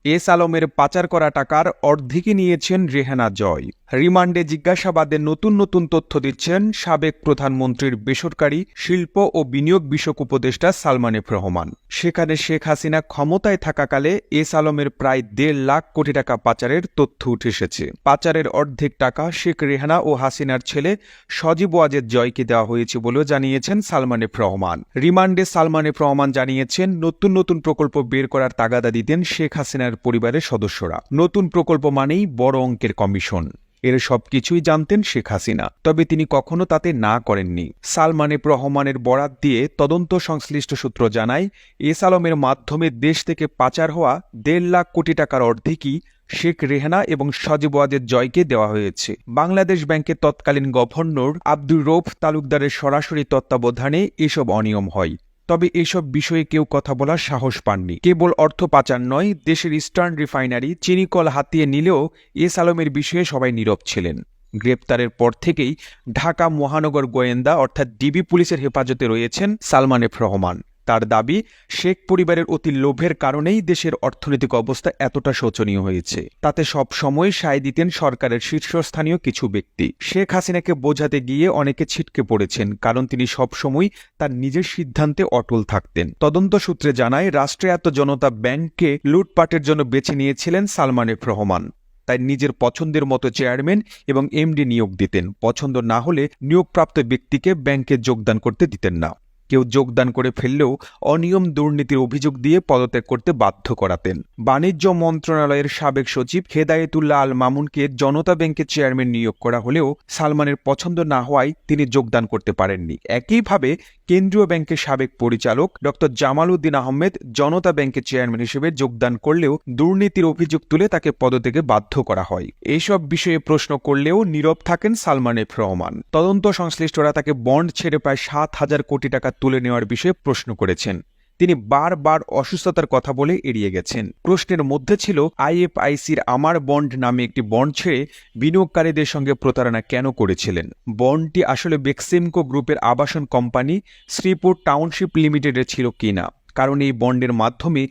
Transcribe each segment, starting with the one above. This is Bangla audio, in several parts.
এস আলমের পাচার করা টাকার অর্ধেকই নিয়েছেন রেহানা জয়। রিমান্ডে জিজ্ঞাসাবাদে নতুন নতুন তথ্য দিচ্ছেন সাবেক প্রধানমন্ত্রীর বেসরকারি শিল্প ও বিনিয়োগ বিষয়ক উপদেষ্টা সালমান এফ রহমান। সেখানে শেখ হাসিনা ক্ষমতায় থাকাকালে এস আলমের প্রায় ১.৫ লাখ কোটি টাকা পাচারের তথ্য উঠে এসেছে। পাচারের অর্ধেক টাকা শেখ রেহানা ও হাসিনার ছেলে সজীব ওয়াজেদ জয়কে দেওয়া হয়েছে বলেও জানিয়েছেন সালমান এফ রহমান। রিমান্ডে সালমান এফ রহমান জানিয়েছেন, নতুন নতুন প্রকল্প বের করার তাগাদা দিতেন শেখ হাসিনার পরিবারের সদস্যরা। নতুন প্রকল্প মানেই বড় অঙ্কের কমিশন। এর সবকিছুই জানতেন শেখ হাসিনা, তবে তিনি কখনো তাতে না করেননি। সালমান এফ রহমানের বরাত দিয়ে তদন্ত সংশ্লিষ্ট সূত্র জানায়, এস আলমের মাধ্যমে দেশ থেকে পাচার হওয়া ১.৫ লাখ কোটি টাকার অর্ধেকই শেখ রেহানা এবং সজীব ওয়াজেদ জয়কে দেওয়া হয়েছে। বাংলাদেশ ব্যাংকের তৎকালীন গভর্নর আব্দুর রৌফ তালুকদারের সরাসরি তত্ত্বাবধানে এসব অনিয়ম হয়। তবে এসব বিষয়ে কেউ কথা বলার সাহস পাননি। কেবল অর্থ পাচার নয়, দেশের ইস্টার্ন রিফাইনারি চিনিকল হাতিয়ে নিলেও এস আলমের বিষয়ে সবাই নীরব ছিলেন। গ্রেপ্তারের পর থেকেই ঢাকা মহানগর গোয়েন্দা অর্থাৎ ডিবি পুলিশের হেফাজতে রয়েছেন সালমান এফ রহমান। তার দাবি, শেখ পরিবারের অতি লোভের কারণেই দেশের অর্থনৈতিক অবস্থা এতটা শোচনীয় হয়েছে। তাতে সব সময় সায় দিতেন সরকারের শীর্ষস্থানীয় কিছু ব্যক্তি। শেখ হাসিনাকে বোঝাতে গিয়ে অনেকে ছিটকে পড়েছেন, কারণ তিনি সবসময় তার নিজের সিদ্ধান্তে অটল থাকতেন। তদন্ত সূত্রে জানায়, রাষ্ট্রায়ত্ত জনতা ব্যাংককে লুটপাটের জন্য বেছে নিয়েছিলেন সালমান এফ রহমান। তাই নিজের পছন্দের মতো চেয়ারম্যান এবং এমডি নিয়োগ দিতেন। পছন্দ না হলে নিয়োগপ্রাপ্ত ব্যক্তিকে ব্যাংকে যোগদান করতে দিতেন না। কেউ যোগদান করে ফেললেও অনিয়ম দুর্নীতির অভিযোগ দিয়ে পদত্যাগ করতে বাধ্য করাতেন। বাণিজ্য মন্ত্রণালয়ের সাবেক সচিব হেদায়েতুল্লাহ আল মামুনকে জনতা ব্যাংকের চেয়ারম্যান নিয়োগ করা হলেও সালমানের পছন্দ না হওয়ায় তিনি যোগদান করতে পারেননি। একইভাবে কেন্দ্রীয় ব্যাংকের সাবেক পরিচালক ড জামাল উদ্দিন আহমেদ জনতা ব্যাংকের চেয়ারম্যান হিসেবে যোগদান করলেও দুর্নীতির অভিযোগ তুলে তাকে পদত্যাগে বাধ্য করা হয়। এইসব বিষয়ে প্রশ্ন করলেও নীরব থাকেন সালমান এফ রহমান। তদন্ত সংশ্লিষ্টরা তাকে বন্ড ছেড়ে প্রায় ৭,০০০ কোটি টাকা তুলে নেওয়ার বিষয়ে প্রশ্ন করেছেন। তিনি বারবার অসুস্থতার কথা বলে এড়িয়ে গেছেন। প্রশ্নের মধ্যে ছিল, আইএফআইসির আমার বন্ড নামে একটি বন্ড ছেড়ে বিনিয়োগকারীদের সঙ্গে প্রতারণা কেন করেছিলেন। বন্ডটি আসলে বেক্সিমকো গ্রুপের আবাসন কোম্পানি শ্রীপুর টাউনশিপ লিমিটেডের ছিল কিনা, কারণ এই বন্ডের মাধ্যমে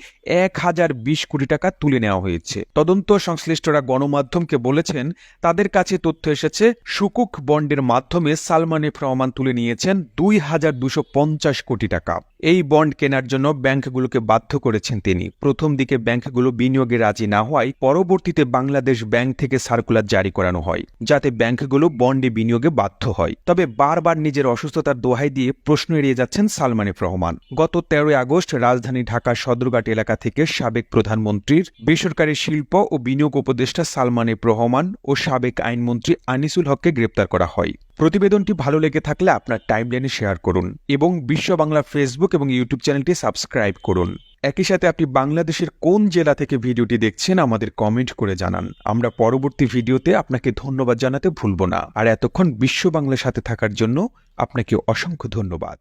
১,০২০ কোটি টাকা তুলে নেওয়া হয়েছে। তদন্ত সংশ্লিষ্টরা গণমাধ্যমকে বলেছেন, তাদের কাছে তথ্য এসেছে সুকুক বন্ডের মাধ্যমে সালমান এফ রহমান তুলে নিয়েছেন ২,২৫০ কোটি টাকা। এই বন্ড কেনার জন্য ব্যাংকগুলোকে বাধ্য করেছেন তিনি। প্রথম দিকে ব্যাংকগুলো বিনিয়োগে রাজি না হওয়ায় পরবর্তীতে বাংলাদেশ ব্যাংক থেকে সার্কুলার জারি করানো হয়, যাতে ব্যাংকগুলো বন্ডে বিনিয়োগে বাধ্য হয়। তবে বারবার নিজের অসুস্থতার দোহাই দিয়ে প্রশ্ন এড়িয়ে যাচ্ছেন সালমান এফ রহমান। গত ১৩ আগস্ট রাজধানী ঢাকার সদরঘাট এলাকা থেকে সাবেক প্রধানমন্ত্রীর বেসরকারি শিল্প ও বিনিয়োগ উপদেষ্টা সালমান এফ রহমান ও সাবেক আইনমন্ত্রী আনিসুল হককে গ্রেপ্তার করা হয়। প্রতিবেদনটি ভালো লেগে থাকলে আপনার টাইমলাইনে শেয়ার করুন এবং বিশ্ব বাংলা ফেসবুক এবং ইউটিউব চ্যানেলটি সাবস্ক্রাইব করুন। একই সাথে আপনি বাংলাদেশের কোন জেলা থেকে ভিডিওটি দেখছেন আমাদের কমেন্ট করে জানান। আমরা পরবর্তী ভিডিওতে আপনাকে ধন্যবাদ জানাতে ভুলব না। আর এতক্ষণ বিশ্ব বাংলার সাথে থাকার জন্য আপনাকে অসংখ্য ধন্যবাদ।